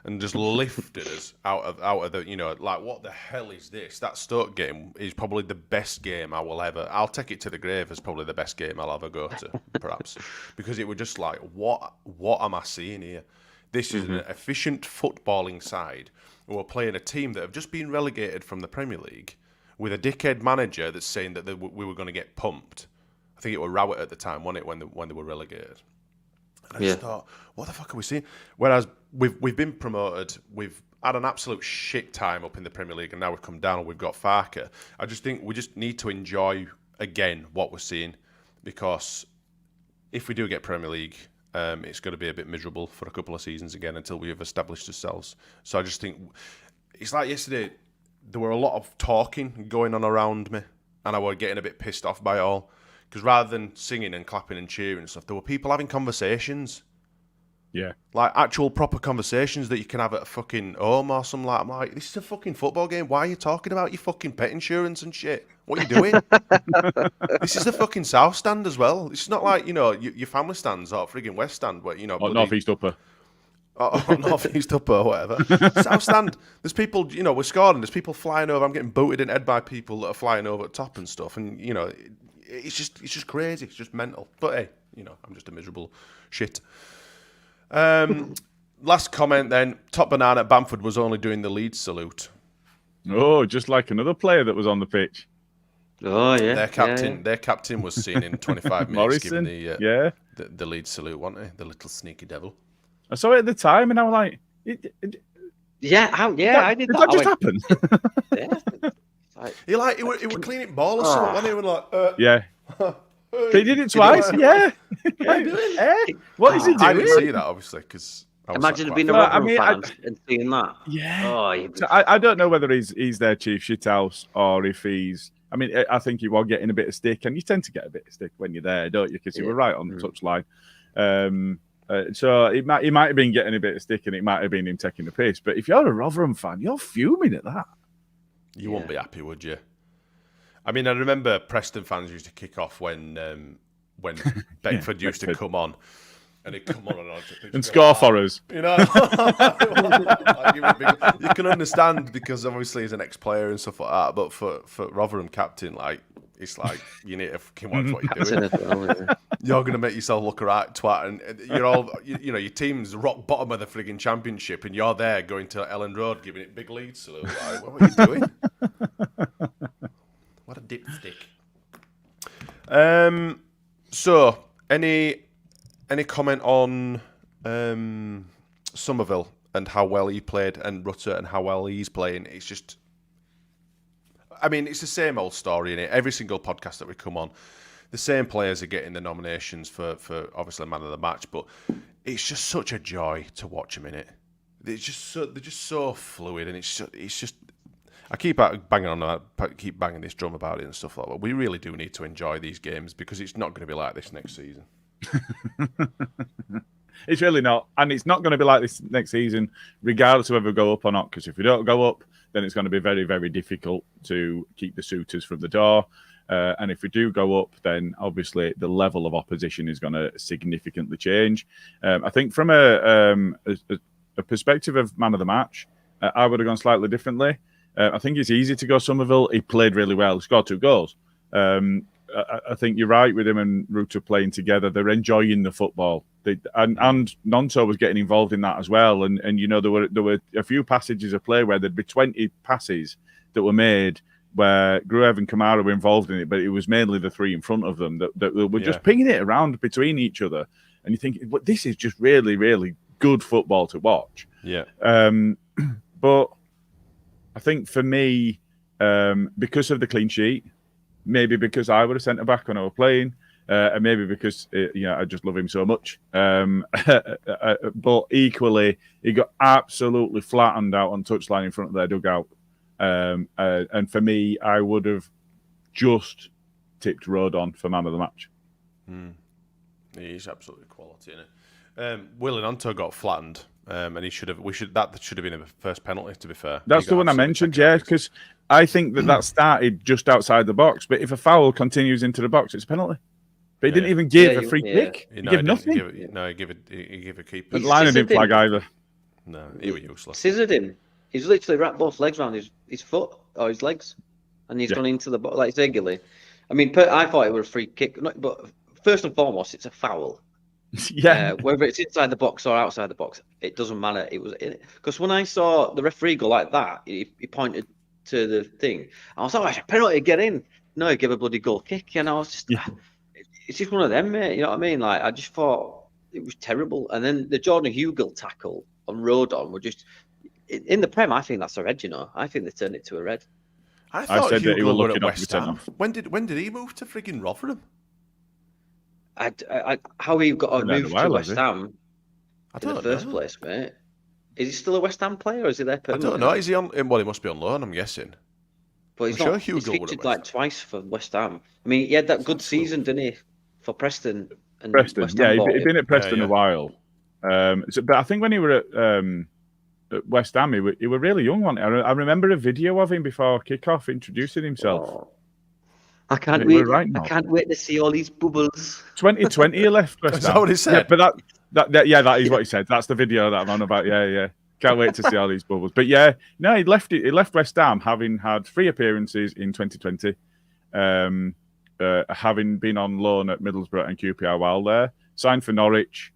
and just lifted us out of the, like, what the hell is this? That Stoke game is probably the best game I'll take it to the grave as probably the best game I'll ever go to, perhaps, because it was just like, what am I seeing here? This is an efficient footballing side who are playing a team that have just been relegated from the Premier League with a dickhead manager that's saying that we were going to get pumped. I think it was Rowett at the time, wasn't it, when they were relegated? And I just thought, what the fuck are we seeing? Whereas we've been promoted, we've had an absolute shit time up in the Premier League, and now we've come down and we've got Farke. I just think we just need to enjoy again what we're seeing, because if we do get Premier League, it's going to be a bit miserable for a couple of seasons again until we have established ourselves. So I just think it's like yesterday. There were a lot of talking going on around me, and I was getting a bit pissed off by it all. Because rather than singing and clapping and cheering and stuff, there were people having conversations.
Yeah.
Like actual proper conversations that you can have at a fucking home or something like that. I'm like, this is a fucking football game. Why are you talking about your fucking pet insurance and shit? What are you doing? This is the fucking South Stand as well. It's not like, your family stands or frigging West Stand where,
Or North East Upper.
Or North East Upper or whatever. South Stand, there's people, we're scoring, there's people flying over. I'm getting booted in head by people that are flying over at top and stuff. And, it's just crazy. It's just mental. But hey, I'm just a miserable shit. Last comment then. Top Banana at Bamford was only doing the Leeds salute.
Oh, just like another player that was on the pitch.
Oh yeah.
Their captain was seen in 25 minutes
Morrison,
giving the Leeds salute, wasn't he? The little sneaky devil.
I saw it at the time and I was like,
I did
did that just happen?
Yeah. He were cleaning ball or something, wasn't he? He was like,
yeah. He did it twice, yeah. What is he doing?
I didn't see that, obviously, because...
Imagine being a Rotherham fan and seeing that.
Yeah.
Oh,
so I don't know whether he's their chief shithouse or if he's... I mean, I think he was getting a bit of stick, and you tend to get a bit of stick when you're there, don't you? Because you were right on the touchline. So he might have been getting a bit of stick, and it might have been him taking the piss. But if you're a Rotherham fan, you're fuming at that.
You won't be happy, would you? I mean, I remember Preston fans used to kick off when Beckford used to come on, and he'd come on
and score for us.
You can understand because obviously he's an ex-player and stuff like that. But for Rotherham captain, it's like you need to fucking watch what you're doing. You're going to make yourself look a right twat, and you're all your team's rock bottom of the frigging championship, and you're there going to Elland Road giving it big leads. So what are you doing? What a dipstick. So any comment on Somerville and how well he played and Rutter and how well he's playing? It's just, I mean, it's the same old story in it. Every single podcast that we come on, the same players are getting the nominations for obviously man of the match, but it's just such a joy to watch them in it. They're just so fluid, and it's just. I keep banging on that, keep banging this drum about it and stuff like that. We really do need to enjoy these games because it's not going to be like this next season.
It's really not. And it's not going to be like this next season, regardless of whether we go up or not. Because if we don't go up, then it's going to be very, very difficult to keep the suitors from the door. And if we do go up, then obviously the level of opposition is going to significantly change. I think from a perspective of man of the match, I would have gone slightly differently. I think it's easy to go Somerville. He played really well. He scored 2 goals. I think you're right with him and Rutter playing together. They're enjoying the football. And Nonto was getting involved in that as well. And there were a few passages of play where there'd be 20 passes that were made where Gruev and Kamara were involved in it, but it was mainly the 3 in front of them that were just pinging it around between each other. And you think, well, this is just really, really good football to watch.
Yeah.
But I think for me, because of the clean sheet, maybe because I would have centre back when I was playing, and maybe because I just love him so much. But equally, he got absolutely flattened out on touchline in front of their dugout. And for me, I would have just tipped Rodon for man of the match.
He's absolutely quality, isn't it? Will and Onto got flattened. And that should have been a first penalty. To be fair,
that's the one I mentioned. Yeah, because I think that started just outside the box. But if a foul continues into the box, it's a penalty. But he didn't even give a free kick. He gave nothing.
He gave a keeper.
But Liner didn't flag either.
No, he was useless.
Scissored him. He's literally wrapped both legs around his foot or his legs, and he's gone into the box like regularly. I mean, I thought it was a free kick, but first and foremost, it's a foul.
Yeah,
whether it's inside the box or outside the box, it doesn't matter. It was because when I saw the referee go like that, he pointed to the thing. I was like, "Oh, penalty, get in!" No, he gave a bloody goal kick, and I was just, it's just one of them, mate. You know what I mean? Like, I just thought it was terrible. And then the Jordan Hugill tackle on Rodon were just in the Prem. I think that's a red. I think they turned it to a red.
I thought Hugill were at West Ham. When did he move to frigging Rotherham?
how he got moved to West Ham
in
the first place, mate? Is he still a West Ham player, or is he there permanently?
I don't know. Is he on? Well, he must be on loan, I'm guessing.
But he's not. He's featured like twice for West Ham. I mean, he had that good season, didn't he, for Preston? And
Preston,
West Ham
he'd been at Preston a while. But I think when he were at West Ham, he were really young. I remember a video of him before kickoff introducing himself.
Oh. I can't wait. I can't wait to see all these bubbles.
2020, he left West Ham.
Is that what he said?
Yeah, but that is what he said. That's the video that I'm on about. Yeah. Can't wait to see all these bubbles. But yeah, no, he left West Ham having had 3 appearances in 2020, having been on loan at Middlesbrough and QPR while there, signed for Norwich,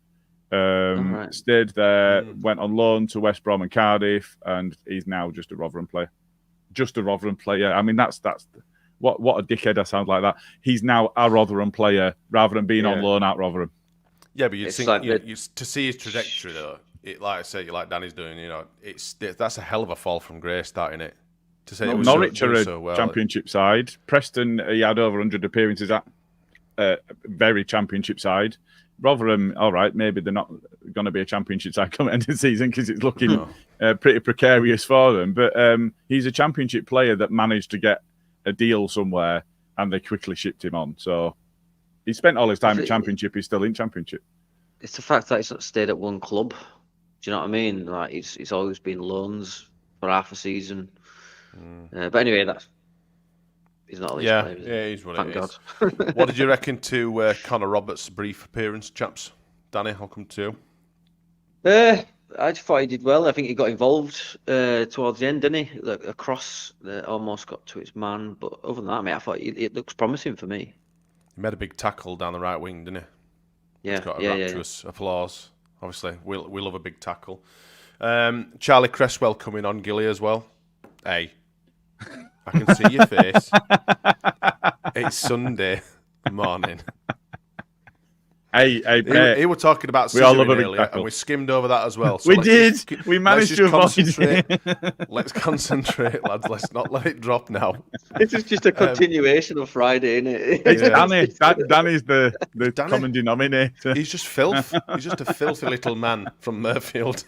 stayed there, went on loan to West Brom and Cardiff, and he's now just a Rotherham player. I mean, that's what a dickhead I sound like that. He's now a Rotherham player rather than being on loan at Rotherham.
Yeah, but you'd think to see his trajectory though. Like I say, like Danny's doing, that's a hell of a fall from grace, starting it. To say
Norwich are a championship side. Preston, he had over 100 appearances at very championship side. Rotherham, all right, maybe they're not going to be a championship side come end of the season because it's looking pretty precarious for them. But he's a championship player that managed to get a deal somewhere, and they quickly shipped him on. So he spent all his time at championship. He's still in championship.
It's the fact that he's not stayed at one club. Do you know what I mean? Like it's always been loans for half a season. But anyway, he's not a Leeds player.
Yeah, he's what
Thank
it
God.
Is. What did you reckon to Connor Roberts' brief appearance, chaps? Danny, I'll come to you.
I just thought he did well. I think he got involved towards the end, didn't he? Like, a cross that almost got to his man. But other than that, mate, I thought it looks promising for me.
He made a big tackle down the right wing, didn't he?
Yeah,
he's got a rapturous applause. Obviously, we love a big tackle. Charlie Cresswell coming on, Gilly, as well. Hey, I can see your face. It's Sunday morning.
Hey,
he were talking about scissoring earlier, and we skimmed over that as well. So
we managed to avoid
it. Let's concentrate, lads. Let's not let it drop now.
This is just a continuation of Friday, isn't it?
It's Danny's the common denominator.
He's just filth. He's just a filthy little man from Murfield.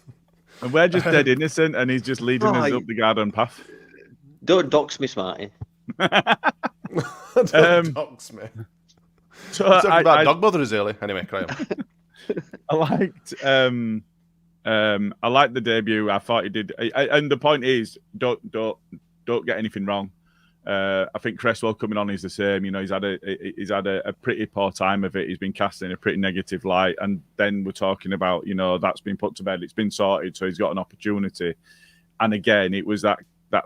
And we're just dead innocent, and he's just leading us up the garden path.
Don't dox me, Smarty.
Don't dox me. So talking about dog mothers early. Anyway, cry on.
I liked the debut. I thought he did, and the point is, don't get anything wrong. I think Cresswell coming on is the same. He's had a pretty poor time of it. He's been cast in a pretty negative light, and then we're talking about that's been put to bed. It's been sorted, so he's got an opportunity. And again, it was that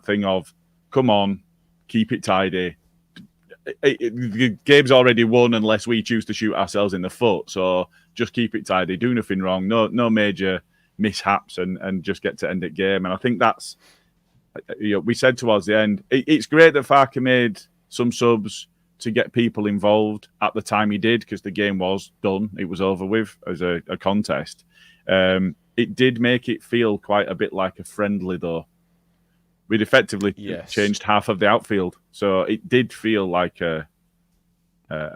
thing of, come on, keep it tidy. The game's already won unless we choose to shoot ourselves in the foot. So just keep it tidy, do nothing wrong, no major mishaps, and just get to end the game. And I think that's, we said towards the end, it's great that Farke made some subs to get people involved at the time he did, because the game was done. It was over with as a contest. It did make it feel quite a bit like a friendly, though. We'd effectively changed half of the outfield, so it did feel like a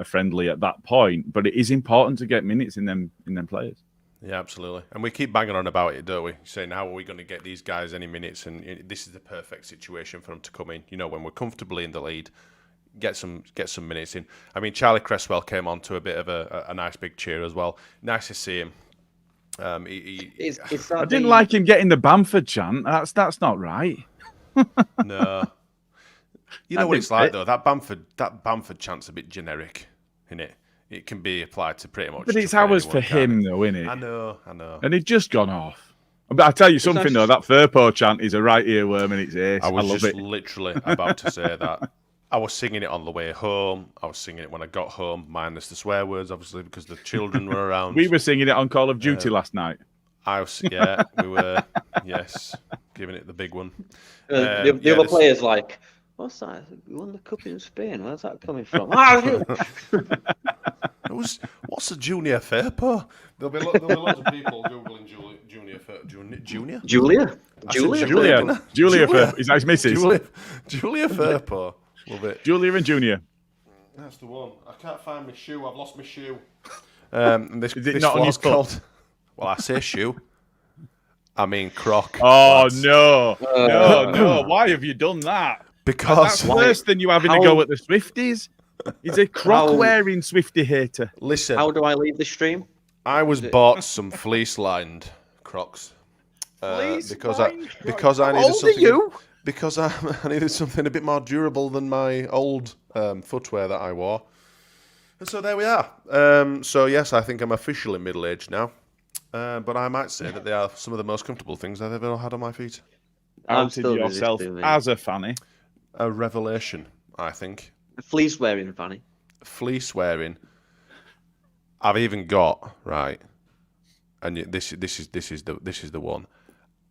friendly at that point. But it is important to get minutes in them players.
Yeah, absolutely. And we keep banging on about it, don't we? Saying, how are we going to get these guys any minutes? And this is the perfect situation for them to come in. When we're comfortably in the lead, get some minutes in. I mean, Charlie Cresswell came on to a bit of a nice big cheer as well. Nice to see him.
I didn't like him getting the Bamford chant. That's not right.
No, what it's like though. That Bamford chant's a bit generic, isn't it? It can be applied to pretty much.
But it's ours for him, though, isn't it?
I know.
And it's just gone off. But I tell you something though, that Firpo chant is a right earworm, and it's ace.
I was
love
just
it.
literally about to say that. I was singing it on the way home. I was singing it when I got home, minus the swear words, obviously, because the children were around.
We were singing it on Call of Duty last night.
We were, yes, giving it the big one.
The other players like, what's that? We won the cup in Spain. Where's that coming from?
What's a junior Firpo? There'll be lots of people googling junior Firpo.
Julia
Firpo. Is that his missus?
Julia Firpo. Love it.
Julia and Junior.
That's the one. I can't find my shoe. I've lost my shoe. This,
Is it
this
not on your
floor's
foot?
called... Well, I say shoe. I mean croc.
Oh,
lads.
no. No. Why have you done that?
Because...
That's worse than you having a go at the Swifties. He's a croc-wearing Swiftie hater.
Listen.
How do I leave the stream?
I was bought some fleece-lined Crocs. Because I needed something. Because I needed something a bit more durable than my old footwear that I wore. And so there we are. So yes, I think I'm officially middle-aged now. But I might say that they are some of the most comfortable things I've ever had on my feet.
Outed yourself as a fanny.
A revelation, I think.
A fleece wearing fanny.
Fleece wearing. I've even got right, and this is the one.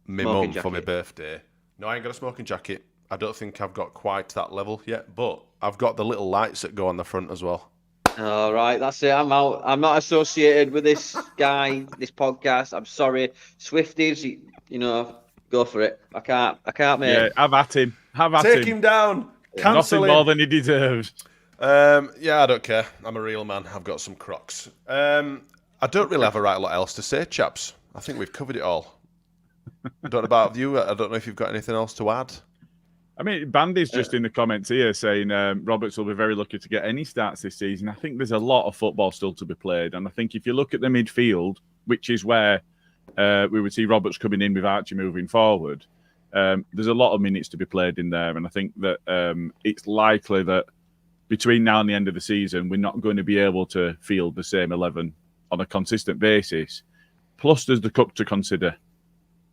My mum for my birthday. No, I ain't got a smoking jacket. I don't think I've got quite that level yet, but I've got the little lights that go on the front as well.
All right, that's it. I'm out. I'm not associated with this guy, this podcast. I'm sorry, Swifties. You know, go for it. I can't, mate.
Yeah, have at him.
Take him down. Cancel
Nothing more than he deserves.
Yeah, I don't care. I'm a real man. I've got some Crocs. I don't really have a right lot else to say, chaps. I think we've covered it all. I don't know about you. I don't know if you've got anything else to add.
I mean, Bandy's just in the comments here saying Roberts will be very lucky to get any starts this season. I think there's a lot of football still to be played. And I think if you look at the midfield, which is where we would see Roberts coming in with Archie moving forward, there's a lot of minutes to be played in there. And I think that it's likely that between now and the end of the season, we're not going to be able to field the same 11 on a consistent basis. Plus, there's the cup to consider.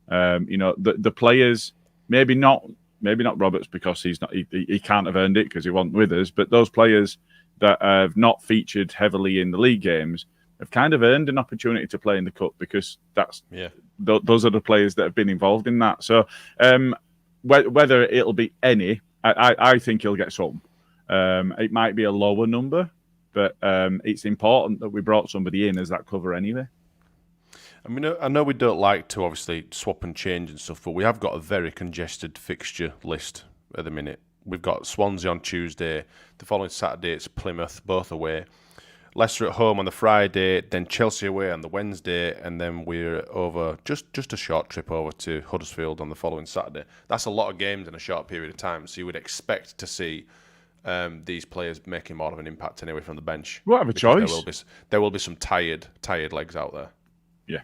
The players, maybe not Roberts because he can't have earned it because he wasn't with us, but those players that have not featured heavily in the league games have kind of earned an opportunity to play in the cup because those are the players that have been involved in that. So whether it'll be any, I think he'll get some. It might be a lower number, but it's important that we brought somebody in as that cover anyway.
I mean, I know we don't like to obviously swap and change and stuff, but we have got a very congested fixture list at the minute. We've got Swansea on Tuesday, the following Saturday it's Plymouth, both away. Leicester at home on the Friday, then Chelsea away on the Wednesday, and then we're over just a short trip over to Huddersfield on the following Saturday. That's a lot of games in a short period of time, so you would expect to see these players making more of an impact anyway from the bench.
We'll have a choice.
There will be some tired legs out there.
Yeah.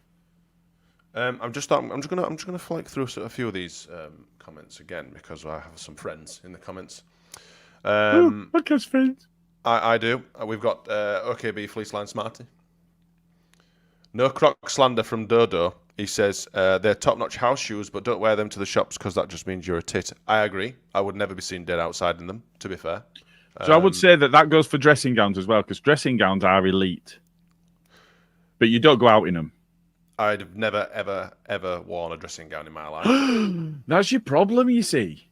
I'm just gonna flick through a few of these comments again because I have some friends in the comments.
Podcast friends.
I do. We've got OKB Fleeceline Smarty. No Croc slander from Dodo. He says they're top-notch house shoes, but don't wear them to the shops because that just means you're a tit. I agree. I would never be seen dead outside in them, to be fair.
So I would say that goes for dressing gowns as well, because dressing gowns are elite. But you don't go out in them.
I'd have never, ever worn a dressing gown in my life.
That's your problem, you see.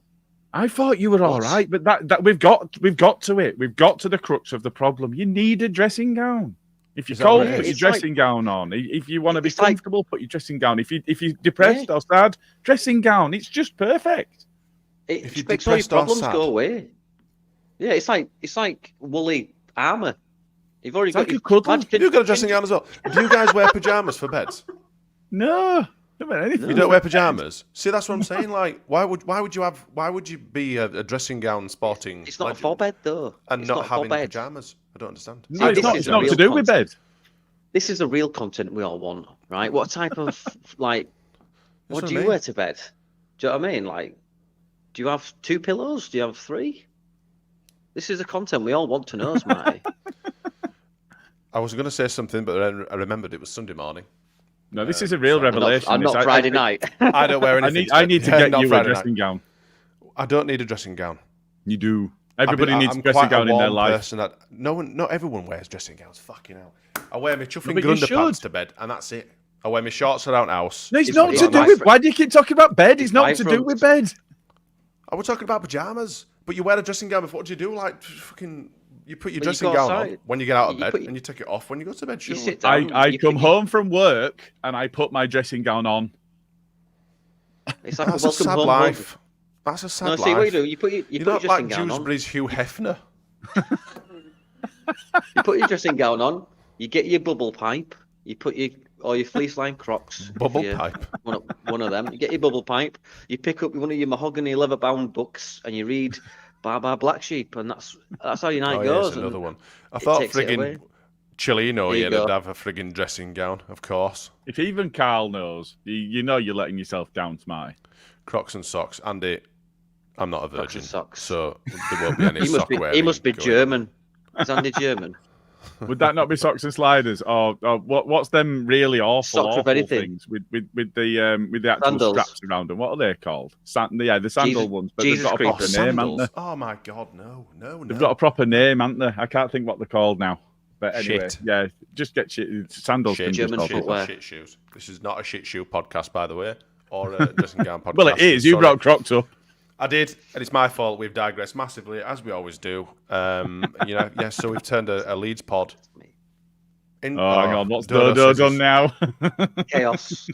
I thought you were all right, but that we've got to it. We've got to the crux of the problem. You need a dressing gown. If you're cold, put your dressing gown on. If you want to be comfortable, put your dressing gown. If you're depressed or sad, dressing gown. It's just perfect.
It makes all your problems go away. Yeah, it's like woolly armour. You've already got
you've got a dressing gown as well. Do you guys wear pajamas for beds?
No. Don't wear anything.
You don't wear pajamas? See, that's what I'm saying. Like, why would you be a dressing gown sporting?
It's not for bed though.
And not having pajamas. I don't understand.
No, it's not to do with bed.
This is the real content we all want, right? What type of what do you wear to bed? Do you know what I mean? Like, do you have 2 pillows? Do you have 3? This is the content we all want to know, Smarty.
I was going to say something, but I remembered it was Sunday morning.
No, this is a real revelation.
I'm not Friday night.
I don't wear anything.
I need to get you a dressing gown.
I don't need a dressing gown.
You do. Everybody needs a dressing gown in their life.
Not everyone wears dressing gowns. Fucking hell. I wear my chuffing underpants to bed, and that's it. I wear my shorts around house.
No, it's not to do with. Why do you keep talking about bed? It's not to do with bed.
I was talking about pajamas, but you wear a dressing gown before. What do you do? Like fucking. You put your dressing gown on when you get out of bed, and you take it off when you go to bed. Sure.
I come home from work and I put my dressing gown on.
It's like
that's a sad life. That's a sad life.
See what you do. You put your
You're not
dressing
like
gown
Dewsbury's
on.
Hugh Hefner.
You put your dressing gown on. You get your bubble pipe. You put your fleece line Crocs.
Bubble pipe.
One of them. You get your bubble pipe. You pick up one of your mahogany leather bound books and you read Bar Black Sheep, and that's how your night goes.
Here's another one. I thought frigging Chilino
Here you
he'd have a frigging dressing gown, of course.
If even Carl knows, you know you're letting yourself down, Smarty.
Crocs and socks. Andy, I'm not a virgin,
socks.
So there won't be any sock wearing.
He must be German. Is Andy German?
Would that not be socks and sliders, or what's them really awful things with the actual
sandals.
straps around them? What are they called? The sandal ones, but
Jesus
they've got a proper name, haven't they?
Oh my God, no.
They've got a proper name, haven't they? I can't think what they're called now. But anyway,
Shit.
Yeah, just get sandals.
German footwear.
Shit shoes. This is not a shit shoe podcast, by the way, or a dressing gown podcast.
Well, it is. You brought Crocs up.
I did, and it's my fault. We've digressed massively, as we always do. So we've turned a Leeds pod.
Hang on, what's Dodo done now?
Chaos.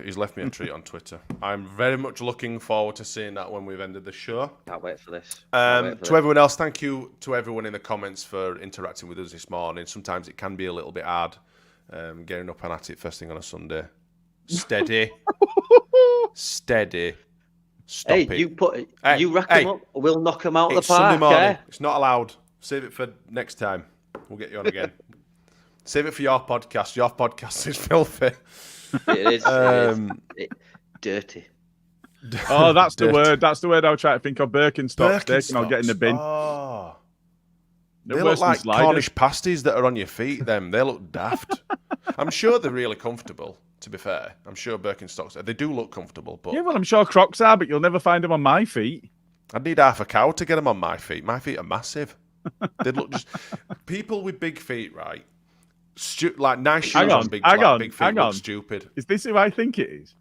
He's left me a treat on Twitter. I'm very much looking forward to seeing that when we've ended the show.
Can't wait for this.
Everyone else, thank you to everyone in the comments for interacting with us this morning. Sometimes it can be a little bit hard getting up and at it first thing on a Sunday. Steady. Stop it.
You rack them up, we'll knock them out of the park.
Sunday morning. It's not allowed. Save it for next time. We'll get you on again. Save it for your podcast. Your podcast is filthy.
It is. Dirty.
Oh, that's the word. That's the word I was trying to think of. Birkenstocks. They can all get in the bin.
Oh. They look like Cornish pasties that are on your feet, them. They look daft. I'm sure they're really comfortable, to be fair. I'm sure Birkenstocks, they do look comfortable. But
yeah, well, I'm sure Crocs are, but you'll never find them on my feet.
I'd need half a cow to get them on my feet. My feet are massive. They'd look just... People with big feet, right? Like nice shoes on big feet look stupid.
Is this who I think it is?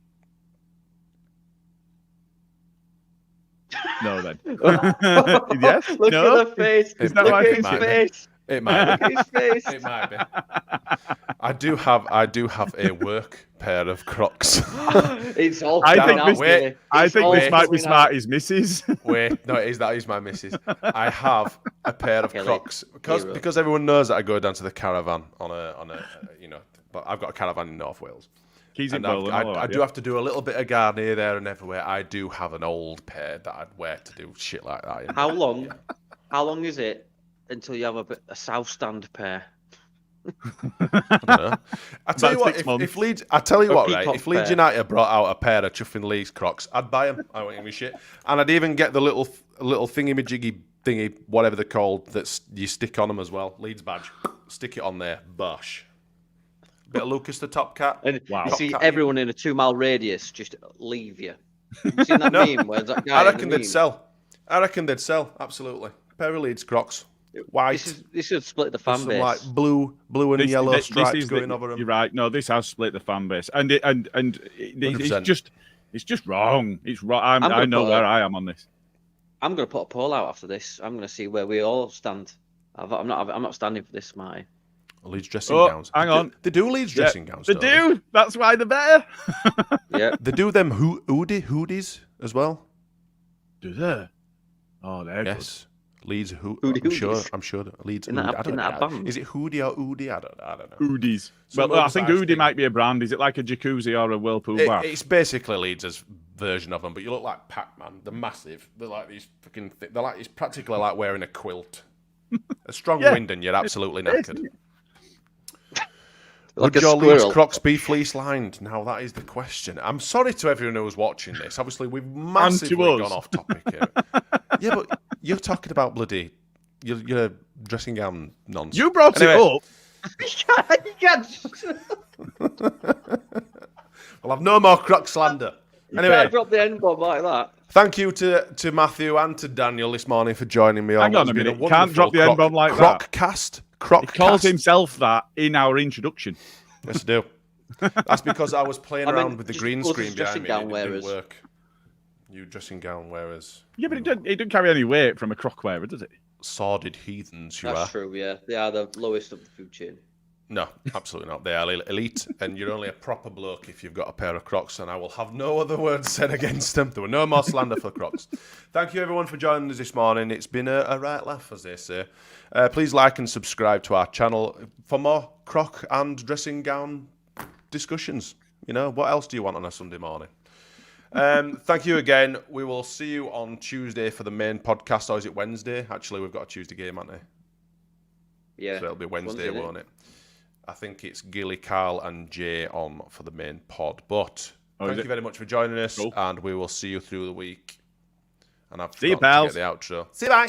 No, then. Yes?
Look
no?
at the face.
Is that
Look
what I
at
think
his face.
It might be.
Look at his face.
It might be. I do have a work pair of Crocs.
It's all
I
coming
think
out.
this, I think this might be Smarty's missus.
Wait, no, that is my missus. I have a pair of Crocs because everyone knows that I go down to the caravan on a but I've got a caravan in North Wales. I do have to do a little bit of garden here, there, and everywhere. I do have an old pair that I'd wear to do shit like that.
How long is it until you have a South Stand pair?
I don't know. I tell you what, if Leeds, if Leeds United brought out a pair of Chuffing Leeds Crocs, I'd buy them. I wouldn't give a shit, and I'd even get the little thingy whatever they're called that you stick on them as well. Leeds badge, stick it on there, bosh. Bit of Lucas the Top Cat.
And you see everyone in a 2-mile radius just leave you. You seen that meme? Where that guy
I reckon they'd sell. Absolutely. Pair of Leeds Crocs. White.
This should split the fan base.
Like blue and yellow stripes going over them.
You're right. No, this has split the fan base, and it's just wrong. It's wrong. I know where I am on this.
I'm going to put a poll out after this. I'm going to see where we all stand. I'm not standing for this, Smarty.
Leeds dressing gowns.
Hang on.
They do Leeds dressing gowns.
They do. That's why they're better.
Yeah.
They do them hoodies as well.
Do they? Oh, they're good.
Leeds
hoodies.
I'm sure Leeds.
In that band.
Is it hoodie or oodie? I don't know.
Hoodies. Well, I think hoodie might be a brand. Is it like a jacuzzi or a whirlpool bath?
It's basically Leeds' version of them, but you look like Pac-Man. They're massive. They're like these fucking. They're like it's practically like wearing a quilt. A strong wind and you're absolutely knackered. Would your Leeds Crocs be fleece lined? Now that is the question. I'm sorry to everyone who's watching this. Obviously, we've massively gone off topic here. Yeah, but you're talking about bloody your dressing gown nonsense.
You brought it up.
Well, I've no more Croc slander. Anyway,
can't drop the N-bomb like that.
Thank you to Matthew and to Daniel this morning for joining me on.
Hang on a minute. Can't drop the N-bomb like that.
Croccast.
He calls himself that in our introduction.
Yes, I do. That's because I was playing around with the green screen behind me and it didn't work. You dressing gown wearers.
Yeah, but it doesn't carry any weight from a croc wearer, does it?
Sordid heathens you are.
That's true, yeah. They are the lowest of the food chain.
No, absolutely not. They are elite, and you're only a proper bloke if you've got a pair of Crocs, and I will have no other words said against them. There were no more slander for Crocs. Thank you, everyone, for joining us this morning. It's been a right laugh, as they say. Please like and subscribe to our channel for more Croc and dressing gown discussions. You know, what else do you want on a Sunday morning? Thank you again. We will see you on Tuesday for the main podcast, or is it Wednesday? Actually, we've got a Tuesday game, haven't we?
Yeah.
So it'll be Wednesday, won't it? I think it's Gilly, Carl, and Jay on for the main pod. But thank you very much for joining us, and we will see you through the week. And I've
see you, pals.
To get the outro. See you, bye.